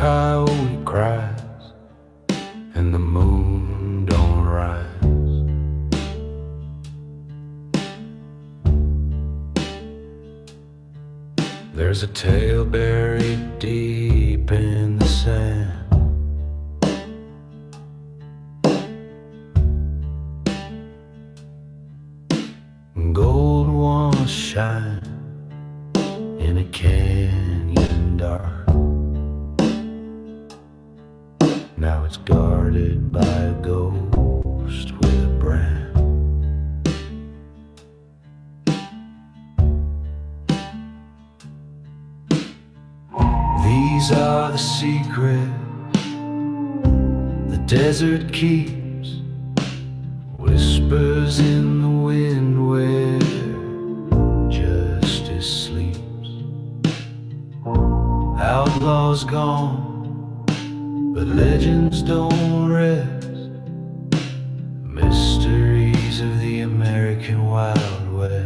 coyote cries and the moon don't rise. There's a tale buried deep in the sand. Gold once shine in a canyon dark. Now it's guarded by a ghost with a brand. These are the secrets the desert keeps, whispers in the wind where justice sleeps. Outlaws gone, but legends don't rest. Mysteries of the American Wild West.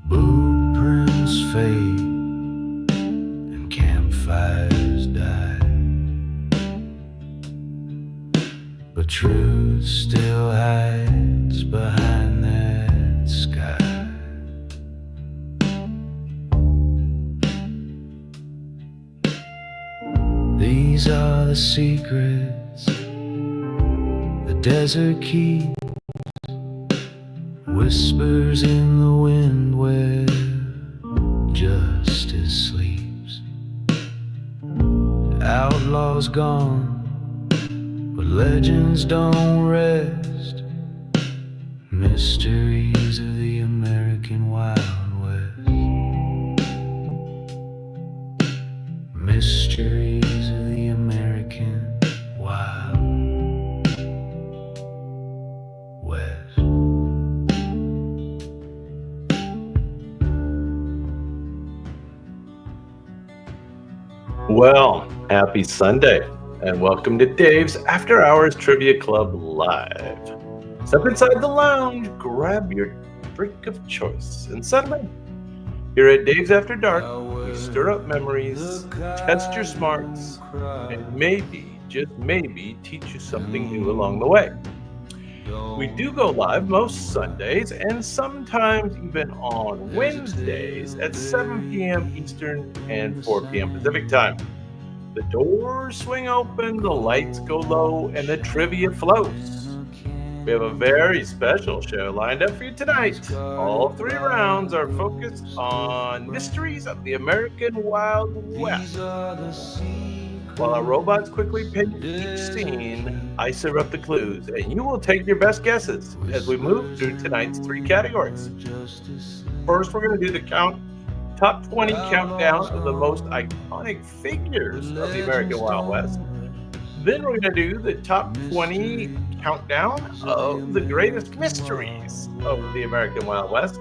Blueprints fade and campfires die, but truth still hides behind that sky. These are the secrets the desert keeps, whispers in the wind where justice sleeps. Outlaws gone, but legends don't rest. Mysteries of the American Wild West. Mysteries of the American Wild West. Well, happy Sunday, and welcome to Dave's After Hours Trivia Club Live. Step inside the lounge, grab your drink of choice, and settle in. Here at Dave's After Dark, we stir up memories, test your smarts, and maybe, just maybe, teach you something new along the way. We do go live most Sundays and sometimes even on Wednesdays at 7 p.m. Eastern and 4 p.m. Pacific time. The doors swing open, the lights go low, and the trivia flows. We have a very special show lined up for you tonight. All 3 rounds are focused on mysteries of the American Wild West. While our robots quickly pick each scene, I serve up the clues, and you will take your best guesses as we move through tonight's 3 categories. First, we're going to do the top 20 countdown of the most iconic figures of the American Wild West. Then we're going to do the top 20 countdown of the greatest mysteries of the American Wild West.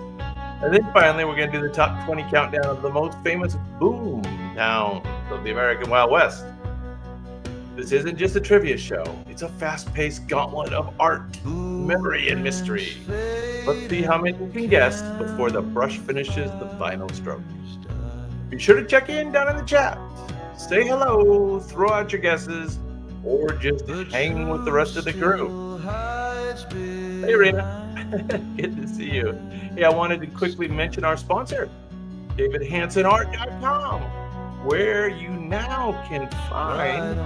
And then finally, we're going to do the top 20 countdown of the most famous boom towns of the American Wild West. This isn't just a trivia show. It's a fast-paced gauntlet of art, memory, and mystery. Let's see how many you can guess before the brush finishes the final stroke. Be sure to check in down in the chat. Say hello, throw out your guesses, or just hang with the rest of the crew. Hey, Rena. Good to see you. Hey, I wanted to quickly mention our sponsor, DavidHansonArt.com, where you now can find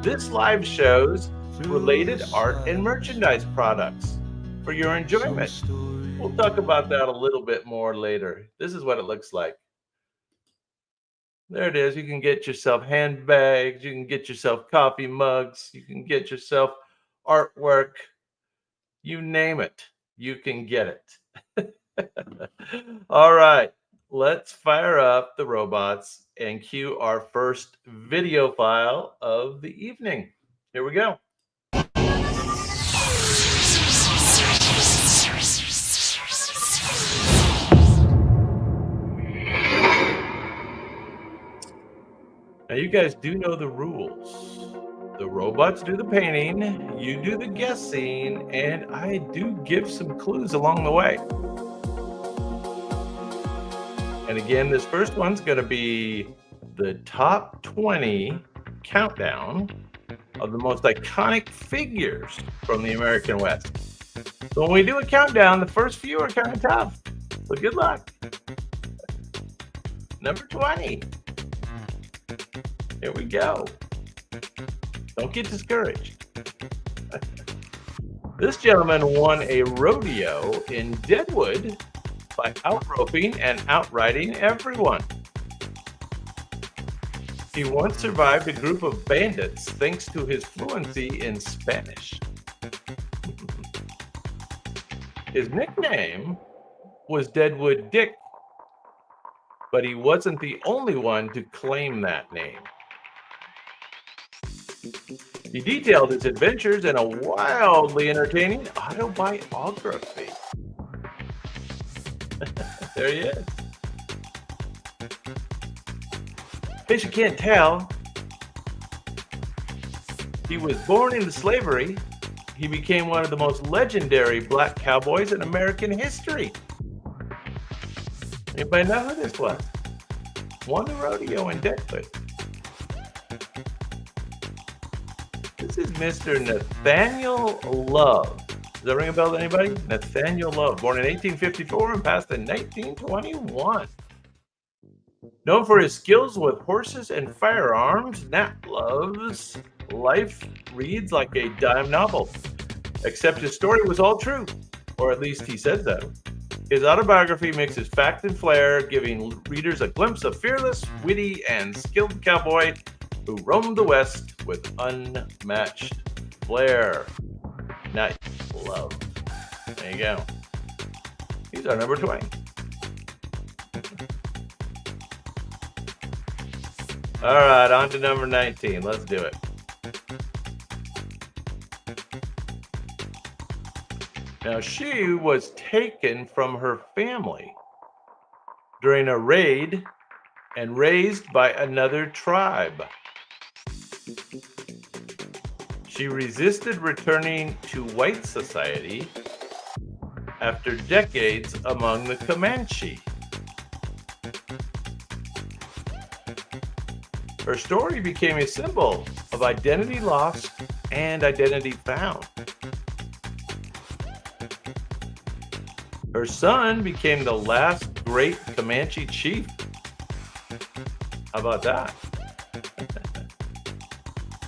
this live show's related art and merchandise products for your enjoyment. We'll talk about that a little bit more later. This is what it looks like. There it is. You can get yourself handbags. You can get yourself coffee mugs. You can get yourself artwork. You name it, you can get it. All right, let's fire up the robots and cue our first video file of the evening. Here we go. you guys do know the rules. The robots do the painting, you do the guessing, and I do give some clues along the way. And again, this first one's going to be the top 20 countdown of the most iconic figures from the American West. So when we do a countdown, the first few are kind of tough. So good luck. Number 20. Here we go. Don't get discouraged. This gentleman won a rodeo in Deadwood by outroping and outriding everyone. He once survived a group of bandits thanks to his fluency in Spanish. His nickname was Deadwood Dick, but he wasn't the only one to claim that name. He detailed his adventures in a wildly entertaining autobiography. There he is. In case you can't tell, he was born into slavery. He became one of the most legendary black cowboys in American history. Anybody know who this was? Won the rodeo in Deadwood. This is Mr. Nathaniel Love. Does that ring a bell to anybody? Nathaniel Love, born in 1854 and passed in 1921. Known for his skills with horses and firearms, Nat Love's life reads like a dime novel. Except his story was all true, or at least he said so. His autobiography mixes fact and flair, giving readers a glimpse of fearless, witty, and skilled cowboy who roamed the West with unmatched flair. Nat Love. There you go. He's our number 20. All right, on to number 19. Let's do it. Now, she was taken from her family during a raid and raised by another tribe. She resisted returning to white society after decades among the Comanche. Her story became a symbol of identity lost and identity found. Her son became the last great Comanche chief. How about that?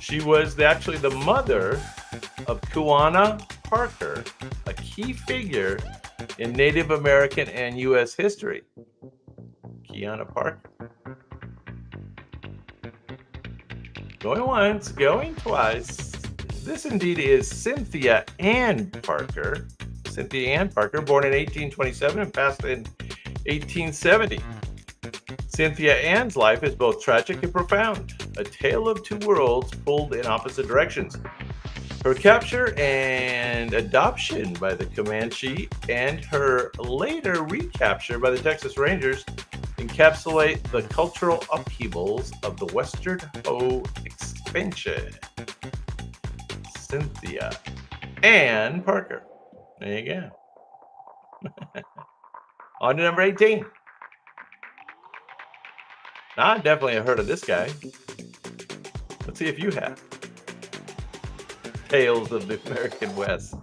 She was actually the mother of Kuana Parker, a key figure in Native American and U.S. history. Kuana Parker. Going once, going twice. This indeed is Cynthia Ann Parker. Cynthia Ann Parker, born in 1827 and passed in 1870. Cynthia Ann's life is both tragic and profound, a tale of two worlds pulled in opposite directions. Her capture and adoption by the Comanche and her later recapture by the Texas Rangers encapsulate the cultural upheavals of the Western Ho expansion. Cynthia Ann Parker. There you go. On to number 18. Now, I definitely have heard of this guy. Let's see if you have. Tales of the American West.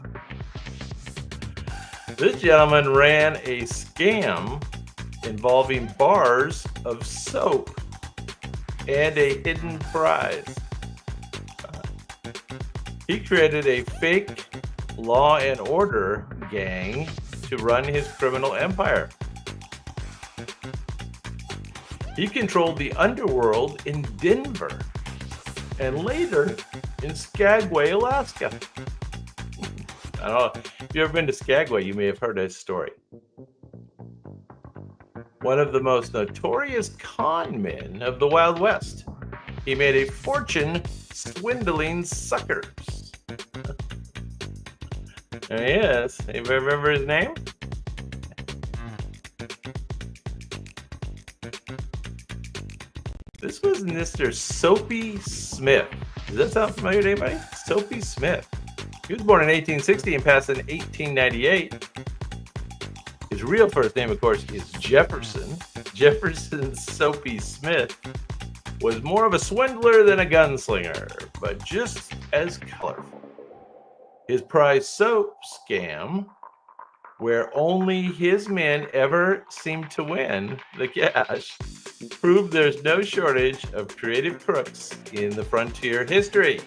This gentleman ran a scam involving bars of soap and a hidden prize. He created a fake law and order gang to run his criminal empire. He controlled the underworld in Denver and later in Skagway, Alaska. I don't know. If you've ever been to Skagway, you may have heard his story. One of the most notorious con men of the Wild West. He made a fortune swindling suckers. There he is. Anybody remember his name? This was was Mr. Soapy Smith. Does that sound familiar to anybody? Soapy Smith. He was born in 1860 and passed in 1898. His real first name, of course, is Jefferson. Jefferson Soapy Smith was more of a swindler than a gunslinger, but just as colorful. His prize soap scam, where only his men ever seemed to win the cash, proved there's no shortage of creative crooks in the frontier history.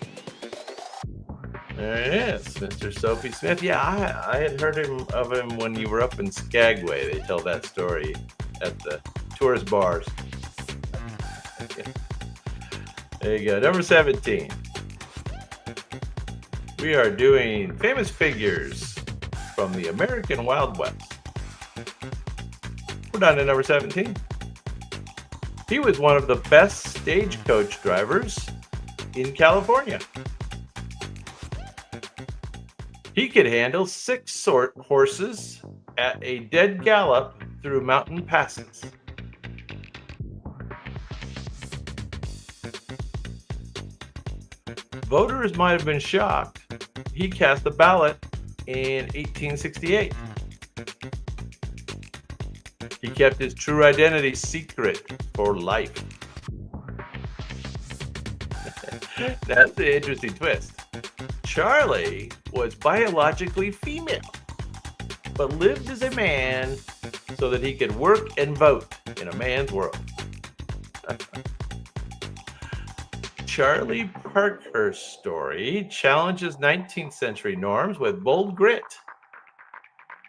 There it is, Mr. Soapy Smith. Yeah, I had heard of him when you were up in Skagway. They tell that story at the tourist bars. There you go. Number 17. We are doing famous figures from the American Wild West. We're down to number 17. He was one of the best stagecoach drivers in California. He could handle 6 horses at a dead gallop through mountain passes. Voters might have been shocked. He cast a ballot in 1868. He kept his true identity secret for life. That's the interesting twist. Charlie was biologically female, but lived as a man so that he could work and vote in a man's world. Charlie Parker's story challenges 19th century norms with bold grit.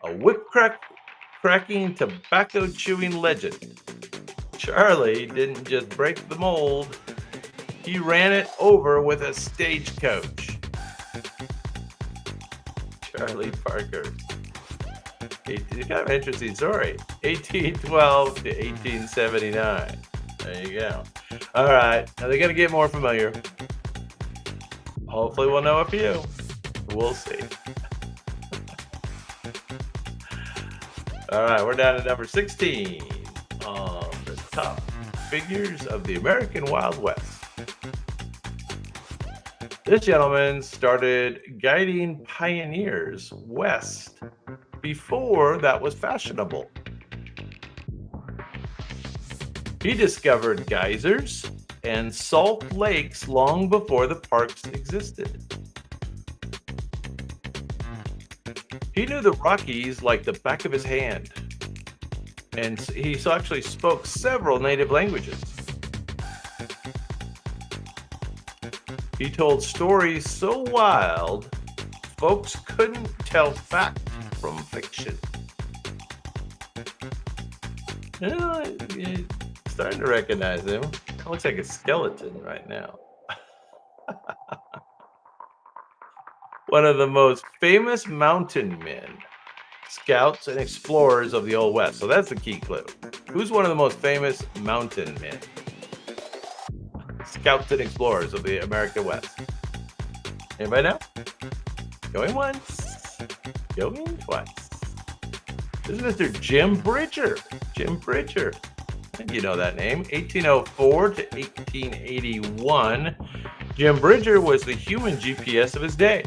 A whip-cracking, tobacco-chewing legend. Charlie didn't just break the mold, he ran it over with a stagecoach. Charlie Parker. It's kind of an interesting story. 1812 to 1879. There you go. All right. Now they're going to get more familiar. Hopefully we'll know a few. We'll see. All right. We're down to number 16 on the top figures of the American Wild West. This gentleman started guiding pioneers west before that was fashionable. He discovered geysers and salt lakes long before the parks existed. He knew the Rockies like the back of his hand, and he actually spoke several native languages. He told stories so wild, folks couldn't tell fact from fiction. Starting to recognize him. Looks like a skeleton right now. One of the most famous mountain men, scouts, and explorers of the Old West. So that's the key clue. Who's one of the most famous mountain men? Scouts and explorers of the American West. Anybody know? Going once, going twice. This is Mr. Jim Bridger. Jim Bridger. You know that name. 1804 to 1881. Jim Bridger was the human GPS of his day,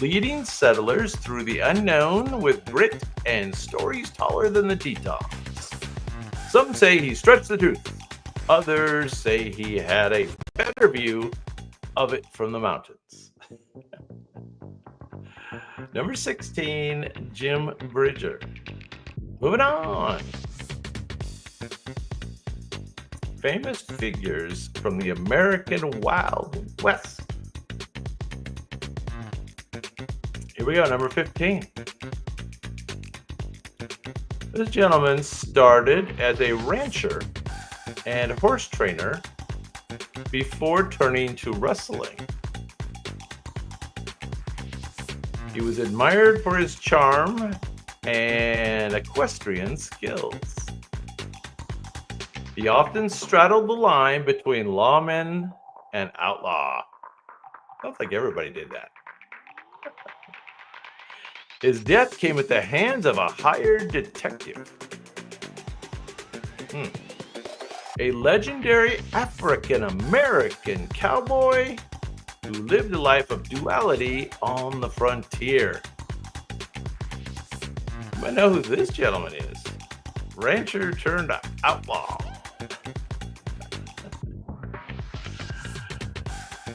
leading settlers through the unknown with grit and stories taller than the Tetons. Some say he stretched the truth. Others say he had a better view of it from the mountains. Number 16, Jim Bridger. Moving on. Famous figures from the American Wild West. Here we go, number 15. This gentleman started as a rancher and horse trainer before turning to wrestling. He was admired for his charm and equestrian skills. He often straddled the line between lawman and outlaw. Sounds like everybody did that. His death came at the hands of a hired detective. a legendary African-American cowboy who lived a life of duality on the frontier. You might know who this gentleman is. Rancher turned outlaw.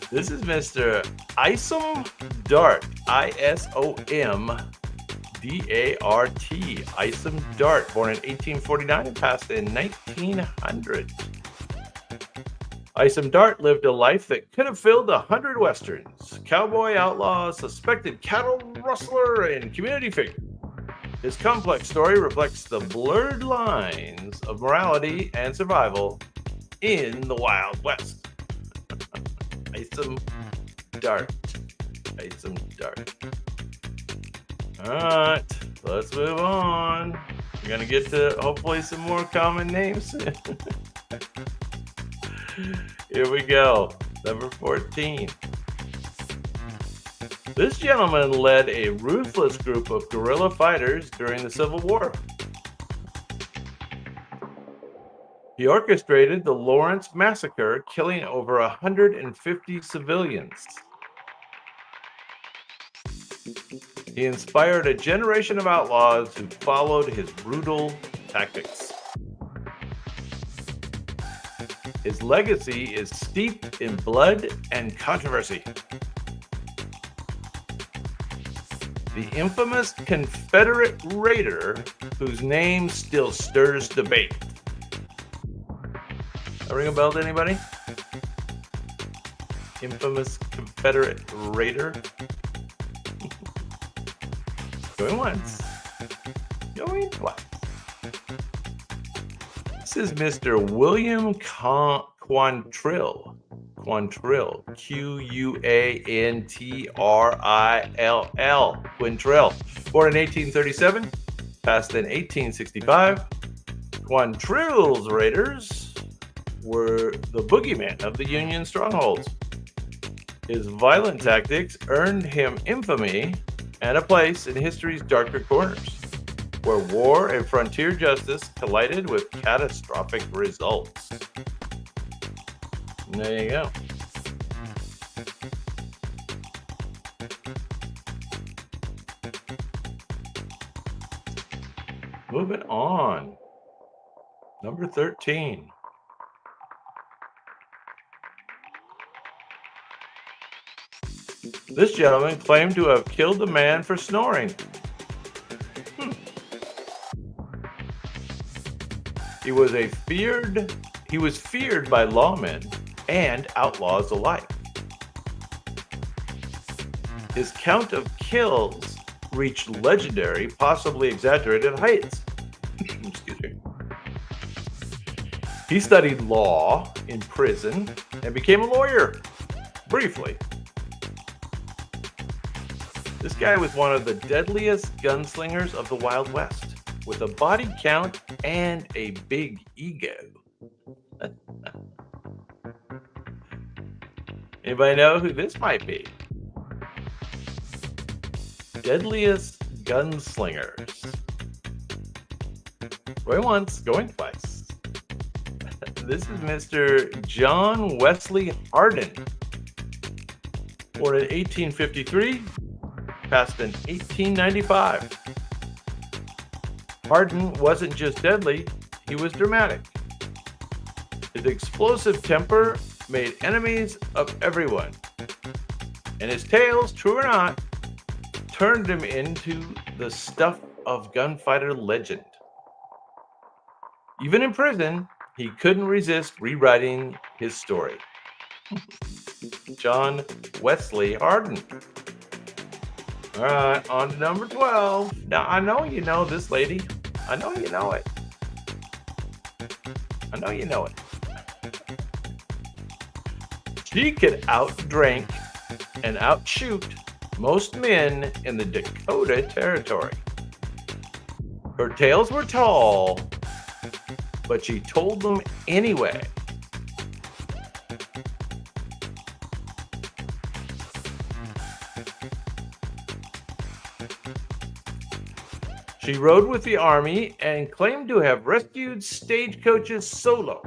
This is Mr. Isom Dart, I-S-O-M-D-A-R-T, Isom Dart, born in 1849 and passed in 1900. Isom Dart lived a life that could have filled 100 westerns. Cowboy, outlaw, suspected cattle rustler, and community figure. His complex story reflects the blurred lines of morality and survival in the Wild West. Isom Dart. Isom Dart. All right, let's move on. We're going to get to hopefully some more common names soon. Here we go. Number 14. This gentleman led a ruthless group of guerrilla fighters during the Civil War. He orchestrated the Lawrence Massacre, killing over 150 civilians. He inspired a generation of outlaws who followed his brutal tactics. His legacy is steeped in blood and controversy. The infamous Confederate raider whose name still stirs debate. That ring a bell to anybody? Infamous Confederate raider. Going once. Going twice. This is Mr. William Quantrill. Quantrill. Q-U-A-N-T-R-I-L-L. Quantrill. Born in 1837. Passed in 1865. Quantrill's raiders were the boogeyman of the Union strongholds. His violent tactics earned him infamy and a place in history's darker corners, where war and frontier justice collided with catastrophic results. And there you go. Moving on. Number 13. This gentleman claimed to have killed a man for snoring. He was feared by lawmen and outlaws alike. His count of kills reached legendary, possibly exaggerated heights. Excuse me. He studied law in prison and became a lawyer, briefly. This guy was one of the deadliest gunslingers of the Wild West, with a body count and a big ego. Anybody know who this might be? Deadliest gunslingers. Going once, going twice. This is Mr. John Wesley Hardin. Born in 1853, passed in 1895. Hardin wasn't just deadly, he was dramatic. His explosive temper made enemies of everyone. And his tales, true or not, turned him into the stuff of gunfighter legend. Even in prison, he couldn't resist rewriting his story. John Wesley Hardin. All right, on to number 12. Now, I know you know this lady. I know you know it. I know you know it. She could outdrink and outshoot most men in the Dakota Territory. Her tales were tall, but she told them anyway. She rode with the army and claimed to have rescued stagecoaches solo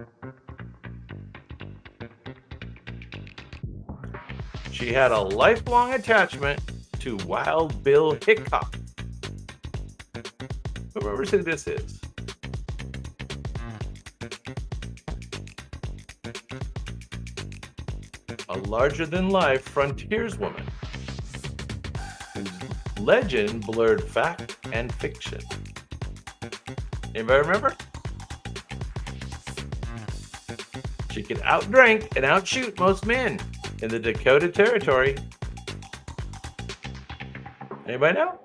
She had a lifelong attachment to Wild Bill Hickok. Who remembers who this is? A larger-than-life frontierswoman whose legend blurred fact and fiction. Anybody remember? She could outdrink and outshoot most men in the Dakota Territory. Anybody know?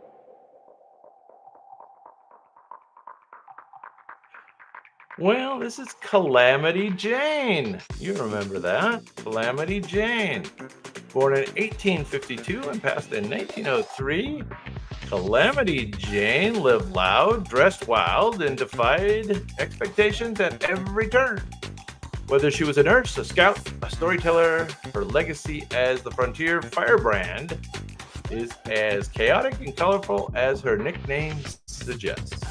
Well, this is Calamity Jane. You remember that. Calamity Jane. Born in 1852 and passed in 1903, Calamity Jane lived loud, dressed wild, and defied expectations at every turn. Whether she was a nurse, a scout, a storyteller, her legacy as the frontier firebrand is as chaotic and colorful as her nickname suggests.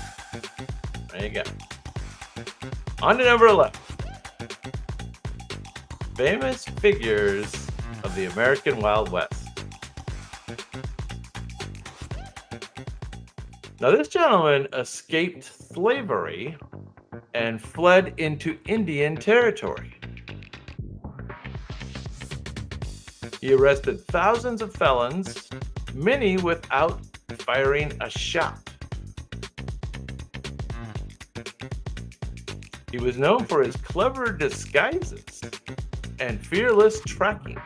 There you go. On to number 11. Famous figures of the American Wild West. Now, this gentleman escaped slavery and fled into Indian Territory. He arrested thousands of felons, many without firing a shot. He was known for his clever disguises and fearless tracking.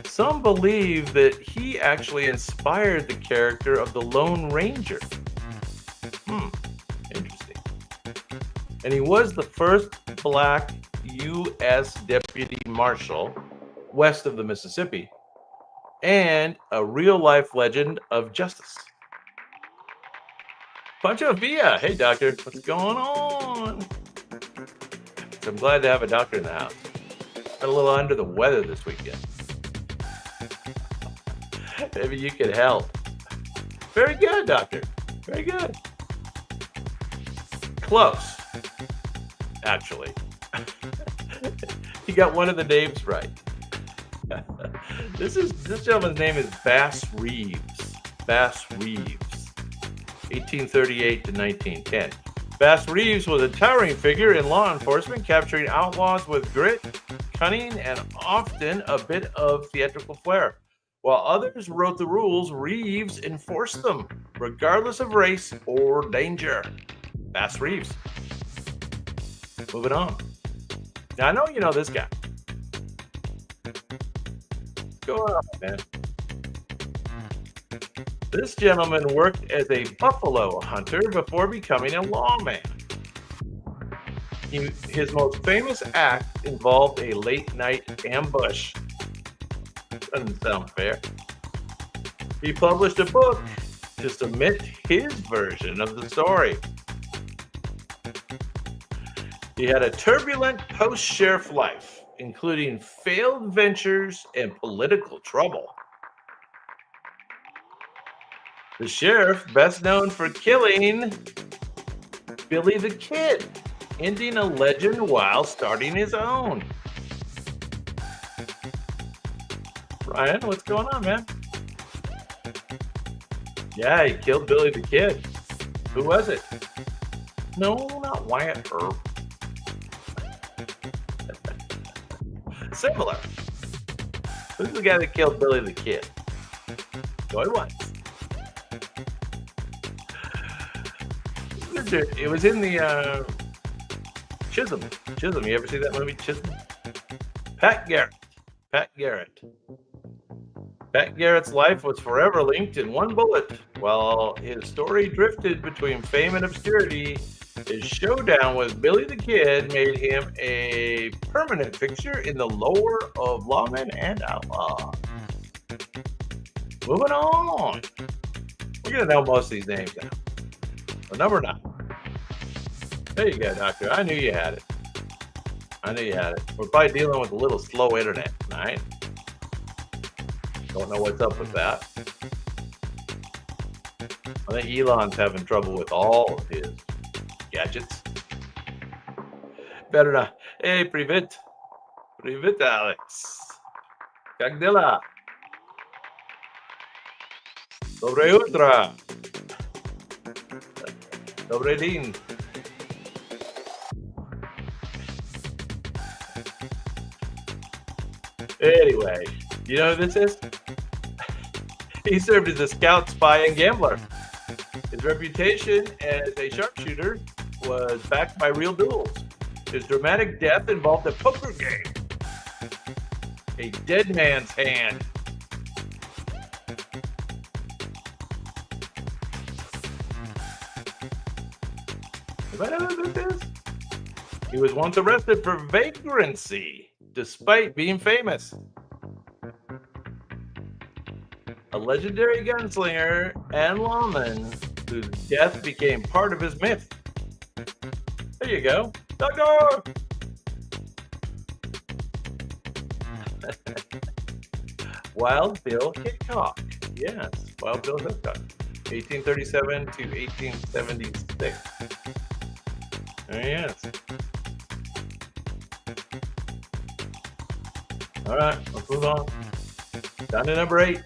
Some believe that he actually inspired the character of the Lone Ranger. Interesting. And he was the first black U.S. deputy marshal west of the Mississippi and a real-life legend of justice. Pancho Villa. Hey, doctor. What's going on? So I'm glad to have a doctor in the house. Got a little under the weather this weekend. Maybe you could help. Very good, doctor. Very good. Close, actually. You got one of the names right. This gentleman's name is Bass Reeves. Bass Reeves, 1838 to 1910. Bass Reeves was a towering figure in law enforcement, capturing outlaws with grit, cunning, and often a bit of theatrical flair. While others wrote the rules, Reeves enforced them, regardless of race or danger. Bass Reeves. Moving on. Now, I know you know this guy. What's going on, man? This gentleman worked as a buffalo hunter before becoming a lawman. His most famous act involved a late-night ambush. Doesn't sound fair. He published a book to submit his version of the story. He had a turbulent post-sheriff life, including failed ventures and political trouble. The sheriff, best known for killing Billy the Kid, ending a legend while starting his own. Ryan, what's going on, man? Yeah, he killed Billy the Kid. Who was it? No, not Wyatt Earp. Similar. Who's the guy that killed Billy the Kid? Going once. It was in the Chisholm. You ever see that movie, Chisholm? Pat Garrett. Pat Garrett's life was forever linked in one bullet. While his story drifted between fame and obscurity, his showdown with Billy the Kid made him a permanent fixture in the lore of lawmen and outlaws. Moving on. We're going to know most of these names now. So number 9. There you go, doctor. I knew you had it. We're probably dealing with a little slow internet tonight. Don't know what's up with that. I think Elon's having trouble with all of his gadgets. Better not. Hey, Privet. Привет, Alex. Как дела? Доброе утро. Добрый день. Anyway, you know who this is? He served as a scout, spy, and gambler. His reputation as a sharpshooter was backed by real duels. His dramatic death involved a poker game. A dead man's hand. Anybody know who this is? He was once arrested for vagrancy, despite being famous. A legendary gunslinger and lawman whose death became part of his myth. There you go. Doctor! Wild Bill Hickok. Yes, Wild Bill Hickok. 1837 to 1876. There he is. All right, let's move on. Down to number 8.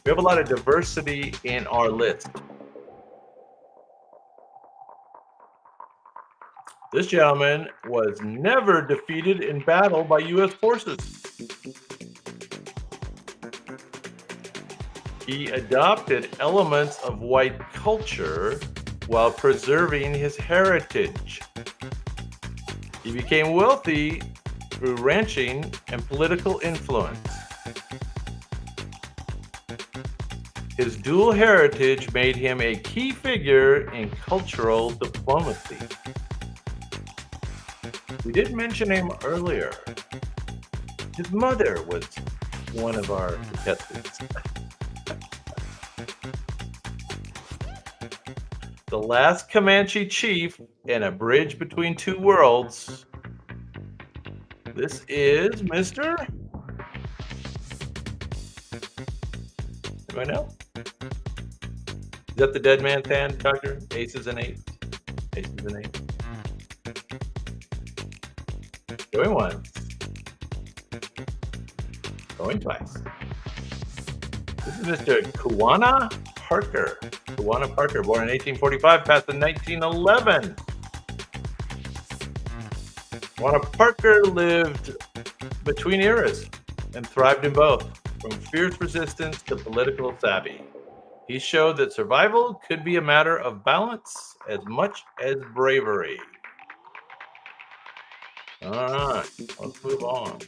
We have a lot of diversity in our list. This gentleman was never defeated in battle by U.S. forces. He adopted elements of white culture while preserving his heritage. He became wealthy through ranching and political influence. His dual heritage made him a key figure in cultural diplomacy. We did mention him earlier. His mother was one of our contestants. The last Comanche chief in a bridge between two worlds. This is Mr. Anybody know? Is that the dead man's hand, Doctor? Aces and 8. Aces and 8. Going once. Going twice. This is Mr. Kuwana Parker. Kuwana Parker, born in 1845, passed in 1911. Kuwana Parker lived between eras and thrived in both, from fierce resistance to political savvy. He showed that survival could be a matter of balance as much as bravery. All right, let's move on.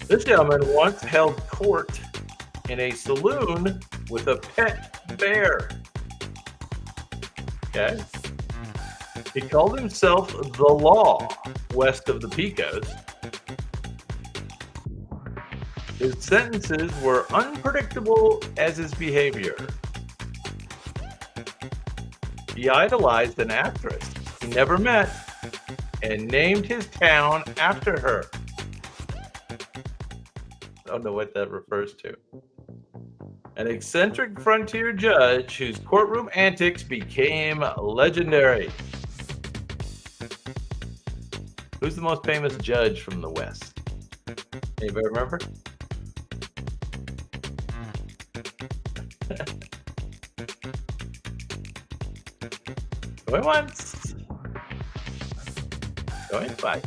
This gentleman once held court in a saloon with a pet bear. Okay. He called himself the Law west of the Pecos. His sentences were unpredictable as his behavior. He idolized an actress he never met and named his town after her. I don't know what that refers to. An eccentric frontier judge whose courtroom antics became legendary. Who's the most famous judge from the West? Anybody remember? Going once. Going twice.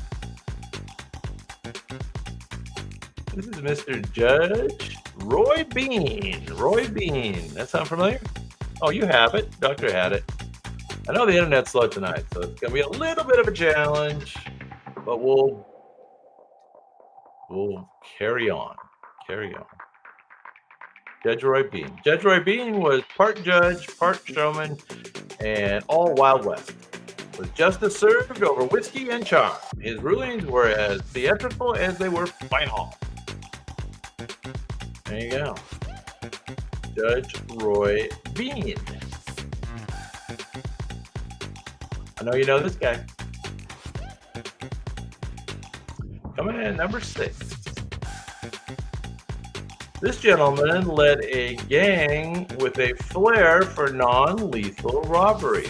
This is Mr. Judge Roy Bean. Roy Bean. That sound familiar? Oh, you have it. Doctor had it. I know the internet's slow tonight, so it's going to be a little bit of a challenge, but we'll carry on. Carry on. Judge Roy Bean. Judge Roy Bean was part judge, part showman, and all Wild West. With justice served over whiskey and charm. His rulings were as theatrical as they were final. There you go. Judge Roy Bean. I know you know this guy. Coming in at number 6. This gentleman led a gang with a flair for non-lethal robbery.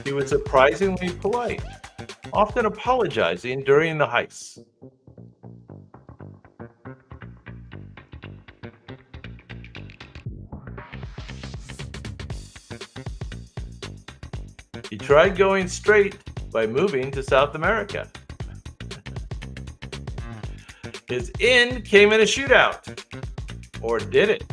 He was surprisingly polite, often apologizing during the heists. He tried going straight by moving to South America. His end came in a shootout. Or did it?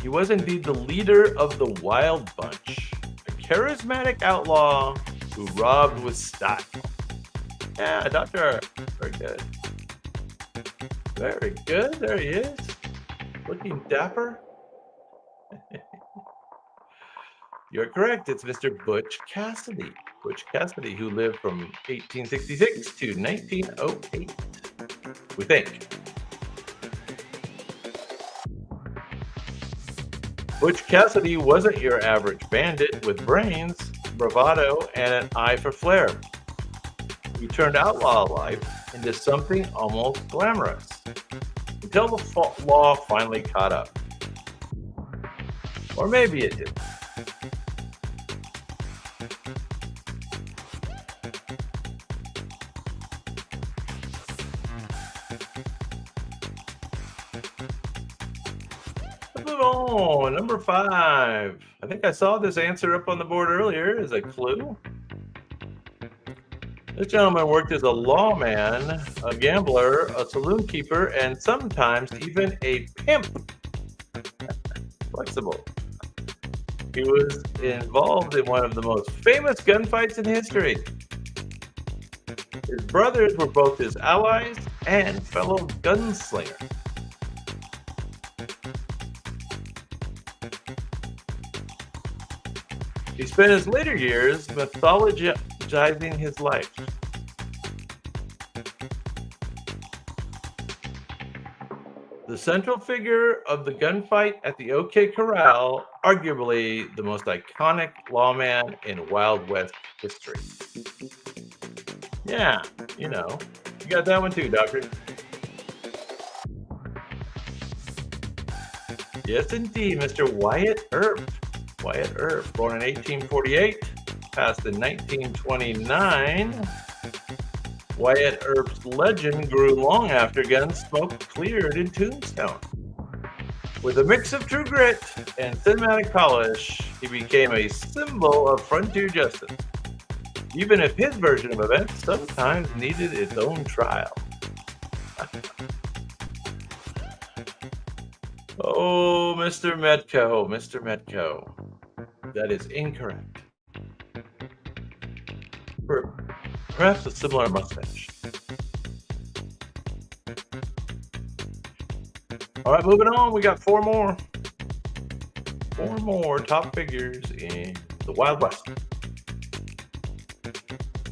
He was indeed the leader of the Wild Bunch, a charismatic outlaw who robbed with style. Yeah, Doctor. Very good. Very good. There he is. Looking dapper. You're correct. It's Mr. Butch Cassidy. Butch Cassidy, who lived from 1866 to 1908, we think. Butch Cassidy wasn't your average bandit with brains, bravado, and an eye for flair. He turned outlaw life into something almost glamorous, until the law finally caught up. Or maybe it didn't. Oh, number 5. I think I saw this answer up on the board earlier as a clue. This gentleman worked as a lawman, a gambler, a saloon keeper, and sometimes even a pimp. Flexible. He was involved in one of the most famous gunfights in history. His brothers were both his allies and fellow gunslingers. He spent his later years mythologizing his life. The central figure of the gunfight at the OK Corral, arguably the most iconic lawman in Wild West history. Yeah, you know. You got that one too, Doctor. Yes, indeed, Mr. Wyatt Earp. Wyatt Earp, born in 1848, passed in 1929. Wyatt Earp's legend grew long after Gunsmoke cleared in Tombstone. With a mix of true grit and cinematic polish, he became a symbol of frontier justice, even if his version of events sometimes needed its own trial. Oh, Mr. Medco, Mr. Medco. That is incorrect. Perhaps a similar mustache. All right, moving on. We got 4 more. 4 more top figures in the Wild West.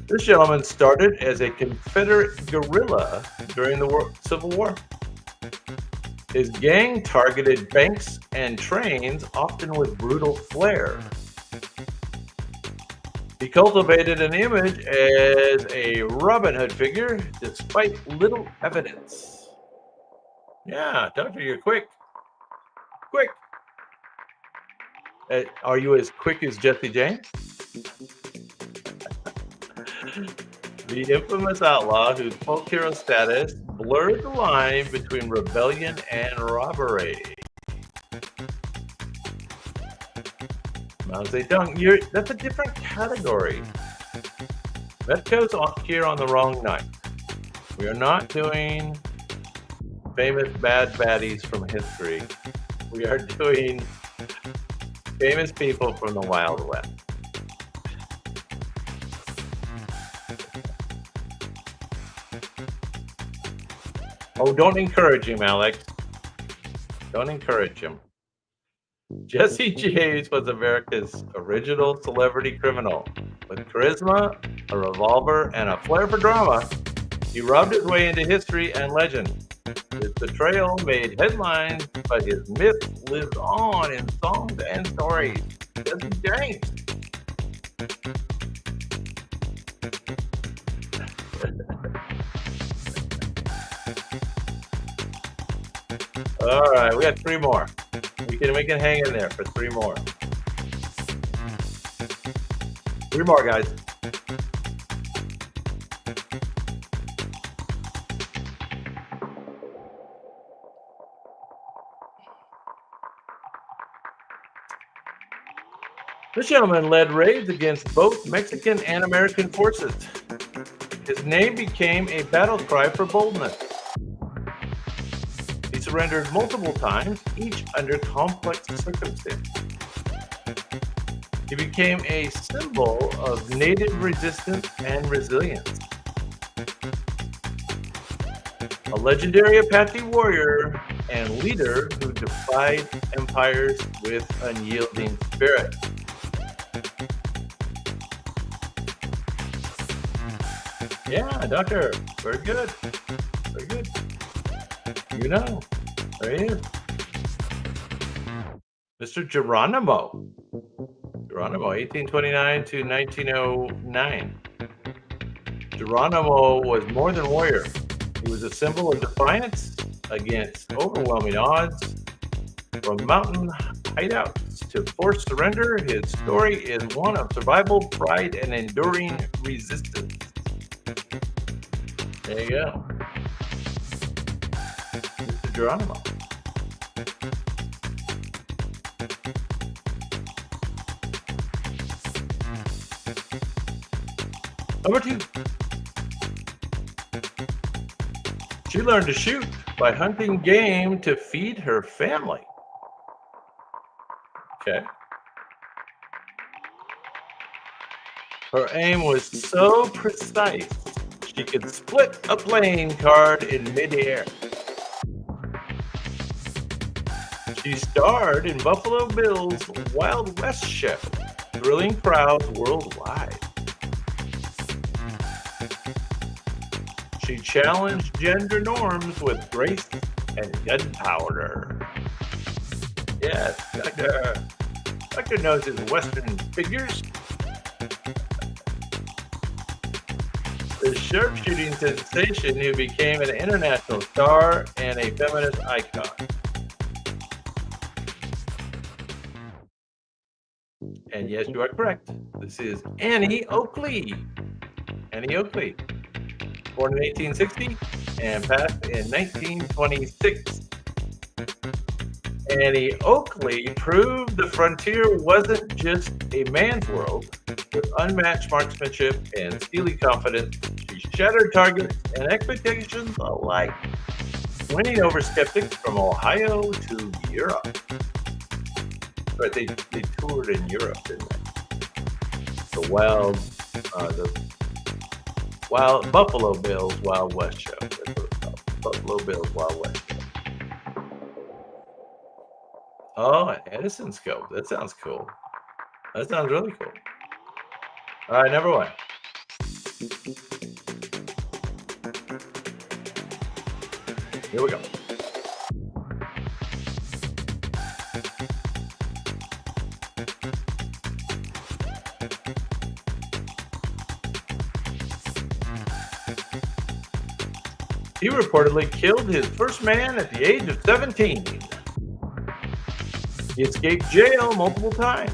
This gentleman started as a Confederate guerrilla during the Civil War. His gang targeted banks and trains, often with brutal flair. He cultivated an image as a Robin Hood figure, despite little evidence. Yeah, Doctor, you're quick. Quick. Are you as quick as Jesse James? The infamous outlaw whose folk hero status blurred the line between rebellion and robbery. Mao Zedong, that's a different category. Medco's here on the wrong night. We are not doing famous bad baddies from history. We are doing famous people from the Wild West. Oh, don't encourage him, Alex. Don't encourage him. Jesse James was America's original celebrity criminal. With charisma, a revolver, and a flair for drama, he robbed his way into history and legend. His betrayal made headlines, but his myth lives on in songs and stories. Jesse James. All right, we got 3 more. We can hang in there for 3 more. 3 more, guys. This gentleman led raids against both Mexican and American forces. His name became a battle cry for boldness. He surrendered multiple times, each under complex circumstances. He became a symbol of native resistance and resilience. A legendary Apache warrior and leader who defied empires with unyielding spirit. Yeah, doctor. Very good. Very good. You know. There he is. Mr. Geronimo. Geronimo, 1829 to 1909. Geronimo was more than warrior. He was a symbol of defiance against overwhelming odds. From mountain hideouts to forced surrender, his story is one of survival, pride, and enduring resistance. There you go. Mr. Geronimo. Number 2. She learned to shoot by hunting game to feed her family. Okay. Her aim was so precise, she could split a playing card in midair. She starred in Buffalo Bill's Wild West show, thrilling crowds worldwide. She challenged gender norms with grace and gunpowder. Yes, Doctor knows his Western figures. The sharpshooting sensation who became an international star and a feminist icon. And yes, you are correct. This is Annie Oakley. Annie Oakley. Born in 1860 and passed in 1926. Annie Oakley proved the frontier wasn't just a man's world. With unmatched marksmanship and steely confidence, she shattered targets and expectations alike, winning over skeptics from Ohio to Europe. But they toured in Europe, didn't they? The Buffalo Bill's Wild West show. That's what it's called. Buffalo Bill's Wild West show. Oh, an Edison scope. That sounds cool. That sounds really cool. All right, number 1. Here we go. He reportedly killed his first man at the age of 17. He escaped jail multiple times,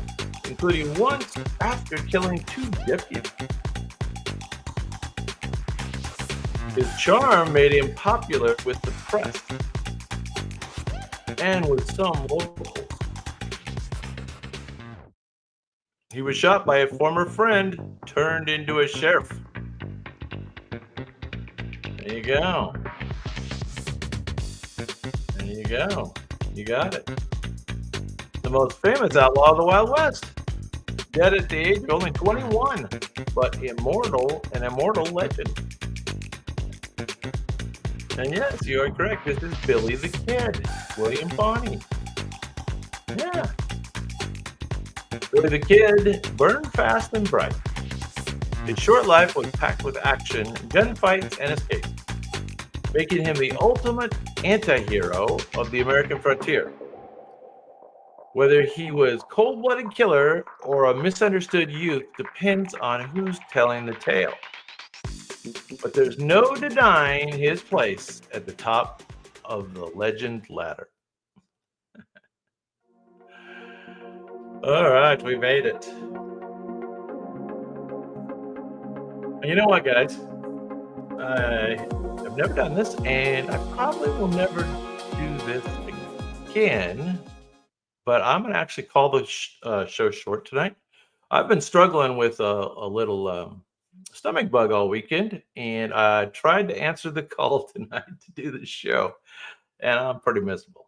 including once after killing 2 deputies. His charm made him popular with the press and with some locals. He was shot by a former friend turned into a sheriff. There you go. There you go. You got it. The most famous outlaw of the Wild West. Dead at the age of only 21, but an immortal legend. And yes, you are correct. This is Billy the Kid, William Bonney. Yeah. Billy the Kid burned fast and bright. His short life was packed with action, gunfights, and escape, making him the ultimate anti-hero of the American frontier. Whether he was cold-blooded killer or a misunderstood youth depends on who's telling the tale. But there's no denying his place at the top of the legend ladder. All right, we made it. And you know what, guys? I've never done this, and I probably will never do this again. But I'm going to actually call the show short tonight. I've been struggling with a little stomach bug all weekend, and I tried to answer the call tonight to do the show, and I'm pretty miserable.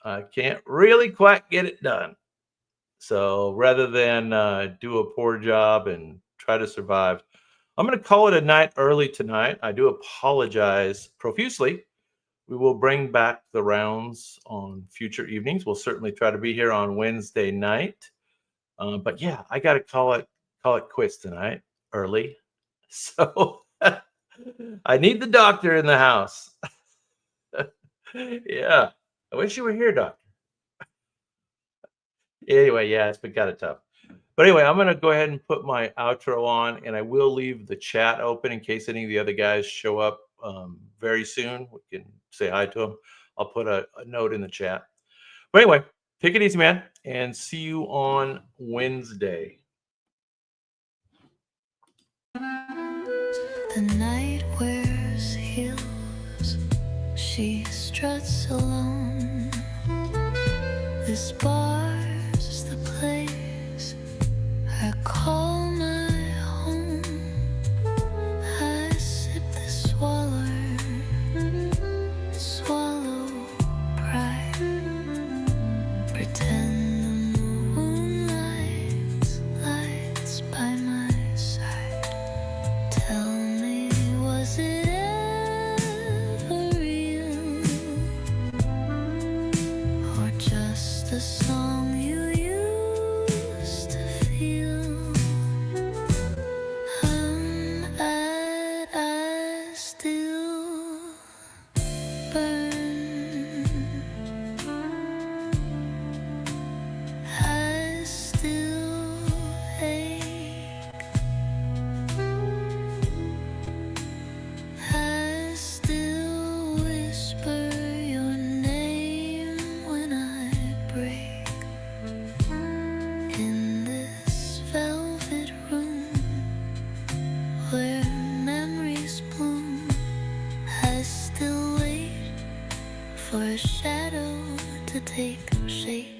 I can't really quite get it done. So rather than do a poor job and try to survive, I'm going to call it a night early tonight. I do apologize profusely. We will bring back the rounds on future evenings. We'll certainly try to be here on Wednesday night. But yeah, I got to call it quits tonight early. So I need the doctor in the house. Yeah, I wish you were here, doctor. Anyway, yeah, it's been kind of tough. But anyway, I'm going to go ahead and put my outro on, and I will leave the chat open in case any of the other guys show up very soon. We can say hi to them. I'll put a note in the chat. But anyway, take it easy, man, and see you on Wednesday. The night wears heels, she struts alone. This bar's the place I call my home. I sip the swallow pride, pretend the moonlight lights by my side. Tell me, was it ever real, or just a song you used to feel? I still burn. I still ache. I still whisper your name when I break. In this velvet room where memories bloom, I still wait for a shadow to take shape.